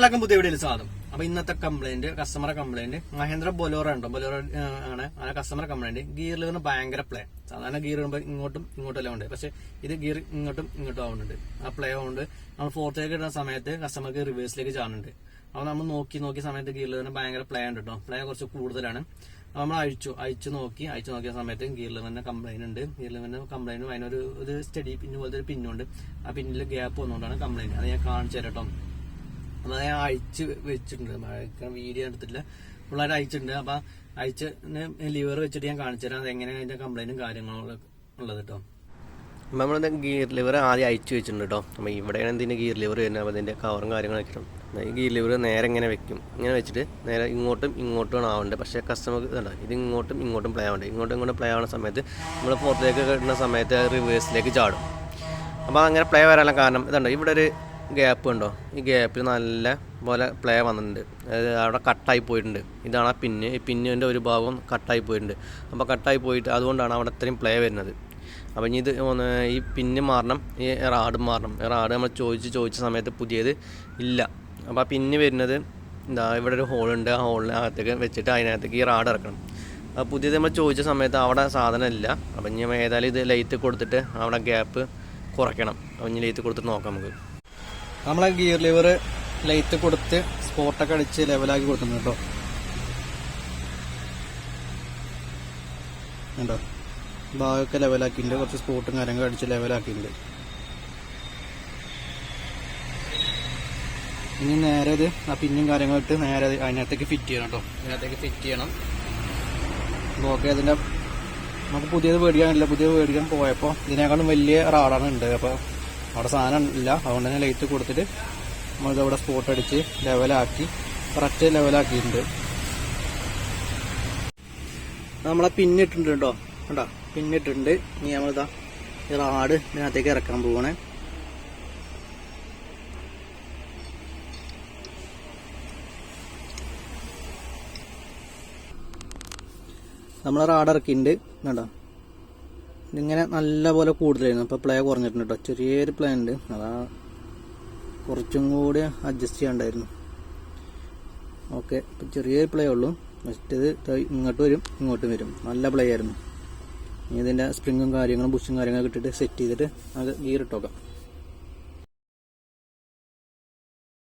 എല്ലാവർക്കും പുതിയ വീഡിയോയിൽ സ്വാഗതം. അപ്പൊ ഇന്നത്തെ കംപ്ലൈന്റ്, കസ്റ്റമറെ കംപ്ലൈന്റ്, മഹേന്ദ്ര ബൊലോറോ ഉണ്ടോ, ബൊലോറോ ആണ് ആ കസ്റ്റമറെ കംപ്ലൈന്റ്. ഗിയർ ലിവറിന് ഭയങ്കര പ്ലേ. സാധാരണ ഗിയർ ഇടുമ്പോൾ ഇങ്ങോട്ടും എല്ലാം ഉണ്ട്, പക്ഷെ ഇത് ഗിയർ ഇങ്ങോട്ടും ആവുന്നുണ്ട്. ആ പ്ലേ കൊണ്ട് നമ്മൾ ഫോർത്തേക്ക് ഇടുന്ന സമയത്ത് കസ്റ്റമർക്ക് റിവേഴ്സിലേക്ക് ചാടുന്നുണ്ട്. അപ്പൊ നമ്മൾ നോക്കിയ സമയത്ത് ഗിയർ ലിവറിന് ഭയങ്കര പ്ലേ ഉണ്ട് കേട്ടോ. പ്ലേ കുറച്ച് കൂടുതലാണ്. അപ്പൊ നമ്മൾ അഴിച്ചു നോക്കിയ സമയത്ത് ഗിയർ ലിവറിന്റെ കംപ്ലൈന്റ് ഉണ്ട്. ഗിയർ ലിവറിന്റെ കംപ്ലൈന്റ് അതിനൊരു സ്റ്റഡി പിന്ന് പോലത്തെ ഒരു പിന്നുണ്ട്. ആ പിന്നിൽ ഗ്യാപ്പ് വന്നുകൊണ്ടാണ് കംപ്ലൈന്റ്. അത് ഞാൻ കാണിച്ചു തരാം കേട്ടോ. അപ്പൊ ഞാൻ അഴിച്ച് വെച്ചിട്ടുണ്ട്, വീഡിയോ എടുത്തിട്ടില്ല, ഫുള്ളായിട്ട് അയച്ചിട്ടുണ്ട്. അപ്പൊ അയച്ച് ലിവർ വെച്ചിട്ട് ഞാൻ കാണിച്ചു തരാം എങ്ങനെ അതിന്റെ കംപ്ലൈന്റും കാര്യങ്ങളും ഉള്ളത് കേട്ടോ. നമ്മളിത് ഗിയർ ലിവർ ആദ്യം അയച്ചു വെച്ചിട്ടുണ്ട് കേട്ടോ. അപ്പൊ ഇവിടെയാണ് ഇതിന്റെ ഗിയർ ലിവർ വരുന്നത്. അപ്പൊ ഇതിന്റെ കവറും കാര്യങ്ങളൊക്കെ ഇടും. ഈ ഗിയർ ലിവർ നേരെ ഇങ്ങനെ വെക്കും, ഇങ്ങനെ വെച്ചിട്ട് നേരെ ഇങ്ങോട്ടും ആവുന്നുണ്ട്. പക്ഷേ കസ്റ്റമർക്ക് ഇതുണ്ട്, ഇത് ഇങ്ങോട്ടും പ്ലേ ആവുന്നുണ്ട്. ഇങ്ങോട്ടും പ്ലേ ആവുന്ന സമയത്ത് നമ്മൾ പുറത്തേക്ക് ഇടുന്ന സമയത്ത് റിവേഴ്സിലേക്ക് ചാടും. അപ്പോൾ അങ്ങനെ പ്ലേ വരാനുള്ള കാരണം ഇതുണ്ട്, ഇവിടെ ഒരു ഗ്യാപ്പ് ഉണ്ടോ, ഈ ഗ്യാപ്പിൽ നല്ല പോലെ പ്ലേ വന്നിട്ടുണ്ട്. അതായത് അവിടെ കട്ടായി പോയിട്ടുണ്ട്. ഇതാണ് ആ പിന്ന്, ഈ പിന്നിൻ്റെ ഒരു ഭാഗം കട്ടായി പോയിട്ടുണ്ട്. അപ്പോൾ കട്ടായി പോയിട്ട് അതുകൊണ്ടാണ് അവിടെ ഇത്രയും പ്ലേ വരുന്നത്. അപ്പോൾ ഇനി ഇത് ഈ പിന്ന് മാറണം, ഈ റാഡ് മാറണം. റാഡ് നമ്മൾ ചോദിച്ച സമയത്ത് പുതിയത് ഇല്ല. അപ്പോൾ ആ പിന്ന് വരുന്നത് എന്താ, ഇവിടെ ഒരു ഹോളുണ്ട്, ആ ഹോളിനകത്തേക്ക് വെച്ചിട്ട് അതിനകത്തേക്ക് ഈ റാഡ് ഇറക്കണം. അപ്പോൾ പുതിയത് നമ്മൾ ചോദിച്ച സമയത്ത് അവിടെ സാധനം ഇല്ല. അപ്പം ഇനി ഏതായാലും ഇത് ലൈറ്റ് കൊടുത്തിട്ട് അവിടെ ഗ്യാപ്പ് കുറയ്ക്കണം. അപ്പം ഇനി ലൈറ്റ് കൊടുത്തിട്ട് നോക്കാം നമുക്ക്. നമ്മളെ ഗിയർ ലിവർ ലൈറ്റ് കൊടുത്ത് സ്പോട്ടൊക്കെ അടിച്ച് ലെവലാക്കി കൊടുക്കുന്നുണ്ട് കേട്ടോ. ഉണ്ടോ, ഭാഗമൊക്കെ ലെവലാക്കിയിട്ടുണ്ട്. കുറച്ച് സ്പോട്ടും കാര്യങ്ങളും അടിച്ച് ലെവലാക്കിയിട്ടുണ്ട്. ഇനി നേരെ ഇത് ആ പിന്നും കാര്യങ്ങളിട്ട് നേരെ അതിനകത്തേക്ക് ഫിറ്റ് ചെയ്യണം കേട്ടോ. അതിനകത്തേക്ക് ഫിറ്റ് ചെയ്യണം. ഓക്കെ, അതിൻ്റെ നമുക്ക് പുതിയത് മേടിക്കാൻ പോയപ്പോൾ ഇതിനേക്കാളും വലിയ റാഡാണ് ഉണ്ട്. അപ്പോൾ അവിടെ സാധനം ഇല്ല, അതുകൊണ്ട് തന്നെ ലൈറ്റ് കൊടുത്തിട്ട് നമ്മളിതവിടെ സ്പോട്ട് അടിച്ച് ലെവലാക്കി കറക്റ്റ് ലെവലാക്കിയിട്ടുണ്ട്. നമ്മളെ പിന്നിട്ടുണ്ട് കേട്ടോ. കണ്ടോ, പിന്നിട്ടുണ്ട്. ഇനി നമ്മളിതാ ഈ റാഡ് ഇതിനകത്തേക്ക് ഇറക്കാൻ പോവാണ്. നമ്മളെ റാഡ് ഇറക്കിയിട്ടുണ്ട്. കണ്ടോ, ഇതിങ്ങനെ നല്ല പോലെ കൂടുതലായിരുന്നു. അപ്പോൾ പ്ലേ കുറഞ്ഞിട്ടുണ്ട് കേട്ടോ. ചെറിയൊരു പ്ലേ ഉണ്ട്, അതാ കുറച്ചും കൂടി അഡ്ജസ്റ്റ് ചെയ്യാണ്ടായിരുന്നു. ഓക്കെ, ഇപ്പം ചെറിയൊരു പ്ലേ ഉള്ളൂ. മറ്റേത് ഇങ്ങോട്ടും വരും. നല്ല പ്ലേ ആയിരുന്നു. ഇനി ഇതിൻ്റെ സ്പ്രിങ്ങും കാര്യങ്ങളും ബുഷും കാര്യങ്ങളൊക്കെ ഇട്ടിട്ട് സെറ്റ് ചെയ്തിട്ട് അത് ഗിയർ ഇട്ടോക്കാം.